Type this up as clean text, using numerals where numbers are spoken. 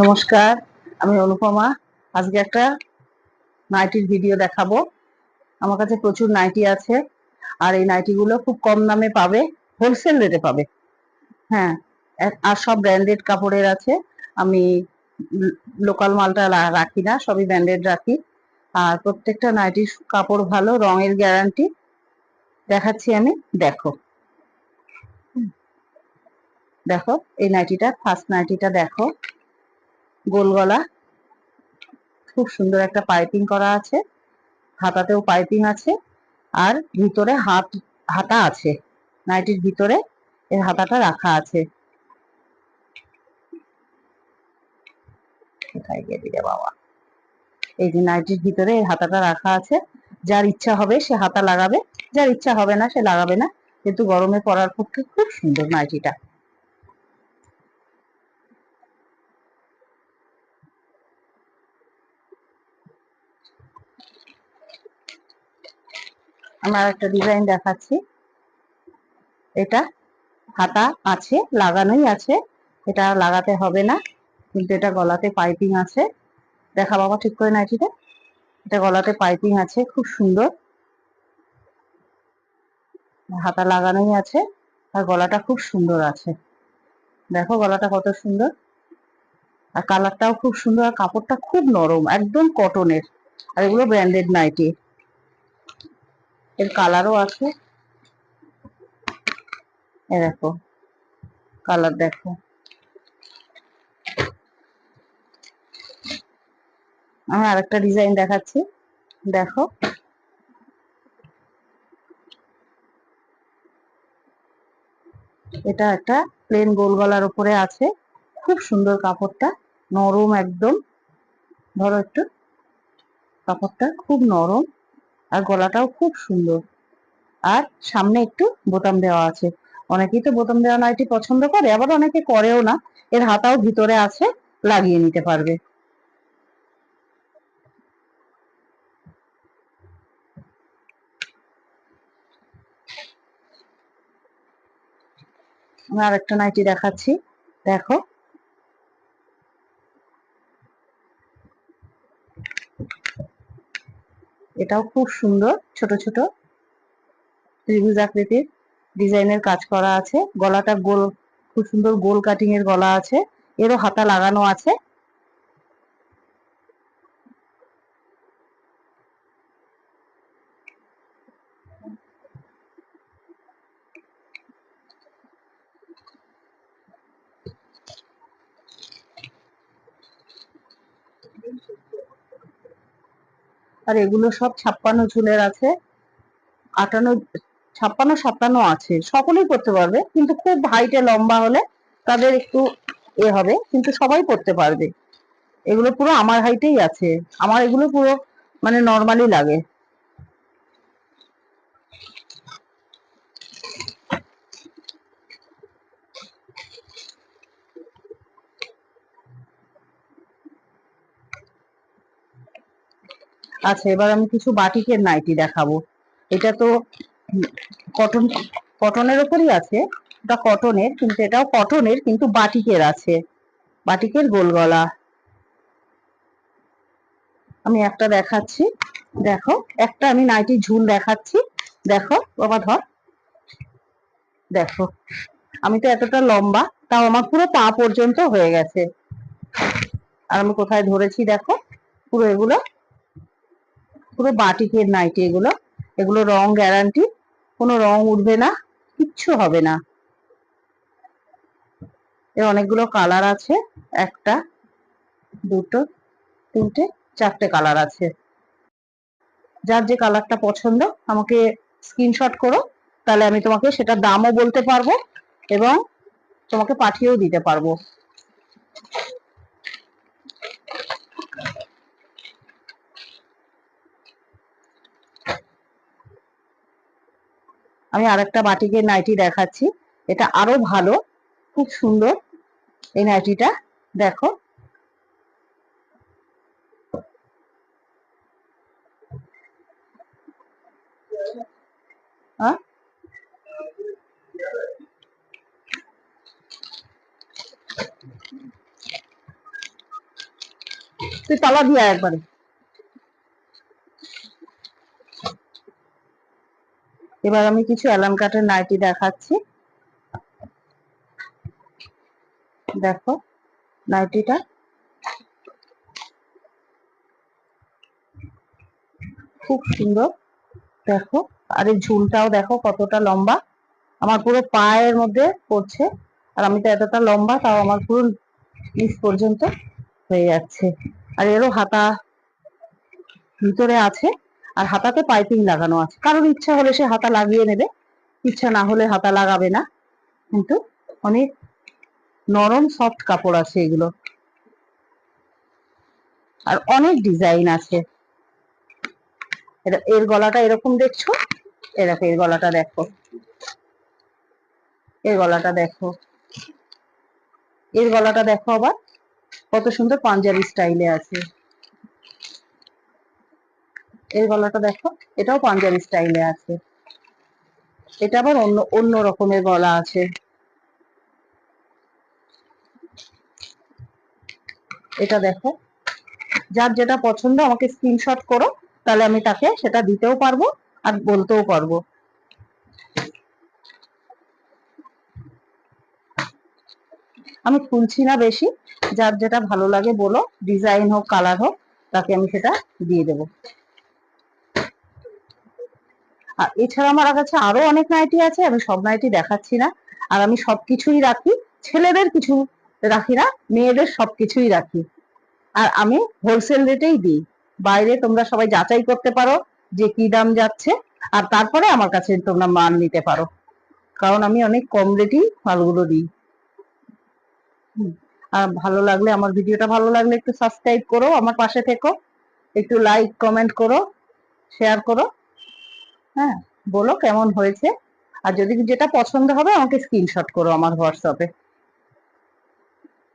নমস্কার, আমি অনুপমা। আজকে একটা নাইটির ভিডিও দেখাবো। আমার কাছে প্রচুর নাইটি আছে, আর এই নাইটিগুলো খুব কম দামে পাবে, হোলসেল রেটে পাবে। হ্যাঁ, আর সব ব্র্যান্ডেড কাপড়ের আছে। আমি লোকাল মালটা রাখি না, সবই ব্র্যান্ডেড রাখি। আর প্রত্যেকটা নাইটির কাপড় ভালো, রঙের গ্যারান্টি। দেখাচ্ছি আমি, দেখো। দেখো এই নাইটিটা, ফার্স্ট নাইটিটা দেখো, গোল গলা, খুব সুন্দর একটা পাইপিং করা আছে, হাতাতেও পাইপিং আছে, আর ভিতরে হাতা আছে, নাইটির ভিতরে এর হাতাটা রাখা আছে। কোথায় গিয়ে দিলে বাবা, এই যে নাইটির ভিতরে এর হাতাটা রাখা আছে। যার ইচ্ছা হবে সে হাতা লাগাবে, যার ইচ্ছা হবে না সে লাগাবে না, কিন্তু গরমে পরার পক্ষে খুব সুন্দর নাইটিটা। আমার একটা ডিজাইন দেখাচ্ছি। এটা হাতা আছে, লাগানোই আছে, এটা লাগাতে হবে না, কিন্তু এটা গলাতে পাইপিং আছে। দেখা বাবা ঠিক করে নাইটিটা, এটা গলাতে পাইপিং আছে, খুব সুন্দর, হাতা লাগানোই আছে, আর গলাটা খুব সুন্দর আছে। দেখো গলাটা কত সুন্দর, আর কালারটাও খুব সুন্দর, আর কাপড়টা খুব নরম, একদম কটনের। আর এগুলো ব্র্যান্ডেড নাইটি, এর কালারও আছে। এ দেখো কালার, দেখো। আমি আরেকটা ডিজাইন দেখাচ্ছি, দেখো। এটা একটা প্লেন গোল গলার উপরে আছে, খুব সুন্দর কাপড়টা, নরম একদম। ধরো একটু, কাপড়টা খুব নরম, আর গলাটাও খুব সুন্দর, আর সামনে একটু বোতাম দেওয়া আছে। অনেকেই তো বোতাম দেওয়া নাইটি পছন্দ করে, আবার অনেকে করেও না। এর হাতাও ভিতরে আছে, লাগিয়ে নিতে পারবে। আমি আর একটা নাইটি দেখাচ্ছি, দেখো। এটাও খুব সুন্দর, ছোট ছোট ত্রিভুজ আকৃতির ডিজাইনের কাজ করা আছে, গলাটা গোল, খুব সুন্দর গোল কাটিং এর গলা আছে, এরও হাতা লাগানো আছে। আর এগুলো সব 56 ঝুলের আছে, 58, 56, 57 আছে, সকলেই পড়তে পারবে, কিন্তু খুব হাইটে লম্বা হলে তাদের একটু হবে, কিন্তু সবাই পড়তে পারবে। এগুলো পুরো আমার হাইটেই আছে, আমার এগুলো পুরো মানে নর্মালি লাগে। আচ্ছা, এবার আমি কিছু বাটিকের নাইটি দেখাবো। এটা তো কটন, কটনের উপরই আছে, এটা কটনের, কিন্তু এটাও কটনের, কিন্তু বাটিকের আছে, বাটিকের গোল গলা। আমি একটা দেখাচ্ছি, দেখো। একটা আমি নাইটি ঝুল দেখাচ্ছি, দেখো বাবা, ধর, দেখো। আমি তো এতটা লম্বা, তাও আমার পুরো পা পর্যন্ত হয়ে গেছে। আর আমি কোথায় ধরেছি দেখো, পুরো এগুলো পুরো বাটিকের নাইটি। এগুলো এগুলো রং গ্যারান্টি, কোনো রং উঠবে না, কিচ্ছু হবে না। এর অনেকগুলো কালার আছে, একটা, দুটো, তিনটে, চারটে কালার আছে। যার যে কালারটা পছন্দ আমাকে স্ক্রিনশট করো, তাহলে আমি তোমাকে সেটা দামও বলতে পারবো, এবং তোমাকে পাঠিয়েও দিতে পারবো। আমি আরেকটা বাটিকের নাইটি দেখাচ্ছি, এটা আরো ভালো, খুব সুন্দর এই নাইটিটা, দেখো। হ্যাঁ, তুই তালা দিয়া একবারে। এবার আমি কিছু অ্যালান কাটের নাইটি দেখাচ্ছি। দেখো নাইটিটা খুব সুন্দর, দেখো। আর এই ঝুলটাও দেখো কতটা লম্বা, আমার পুরো পায়ের মধ্যে পড়ছে। আর আমি তো এতটা লম্বা, তাও আমার পুরো নিচ পর্যন্ত হয়ে যাচ্ছে। আর এরও হাতা ভিতরে আছে, আর হাতাতে পাইপিং লাগানো আছে। কারোর ইচ্ছা হলে সে হাতা লাগিয়ে নেবে, ইচ্ছা না হলে হাতা লাগাবে না। কিন্তু অনেক নরম সফট কাপড় আছে এগুলো, আর অনেক ডিজাইন আছে। এর গলাটা এরকম দেখছো, এরকম এর গলাটা দেখো, এর গলাটা দেখো, এর গলাটা দেখো আবার কত সুন্দর পাঞ্জাবি স্টাইলে আছে। এর গলাটা দেখো, এটাও পাঞ্জাবি স্টাইলে আছে। এটা আবার অন্য অন্য রকমের গলা আছে। এটা দেখো, যার যেটা পছন্দ আমাকে স্ক্রিনশট করো, তাহলে আমি তাকে সেটা দিতেও পারবো আর বলতেও পারবো। আমি খুলছি না বেশি, যার যেটা ভালো লাগে বলো, ডিজাইন হোক কালার হোক, তাকে আমি সেটা দিয়ে দেবো। আর এছাড়া আমার কাছে আরো অনেক নাইটি আছে, আমি সব নাইটি দেখাচ্ছি না। আর আমি সবকিছুই রাখি, ছেলেদের কিছু রাখি না, মেয়েদের সবকিছুই রাখি। আর আমি হোলসেল রেটেই দিই, বাইরে তোমরা সবাই যাচাই করতে পারো যে কি দাম যাচ্ছে, আর তারপরে আমার কাছে তোমরা মাল নিতে পারো, কারণ আমি অনেক কম রেটেই মালগুলো দিই। আর ভালো লাগলে, আমার ভিডিওটা ভালো লাগলে একটু সাবস্ক্রাইব করো, আমার পাশে থেকো, একটু লাইক কমেন্ট করো, শেয়ার করো। হ্যাঁ, বলো কেমন হয়েছে। আর যদি যেটা পছন্দ হবে আমাকে স্ক্রিনশট করো আমার হোয়াটসঅ্যাপে।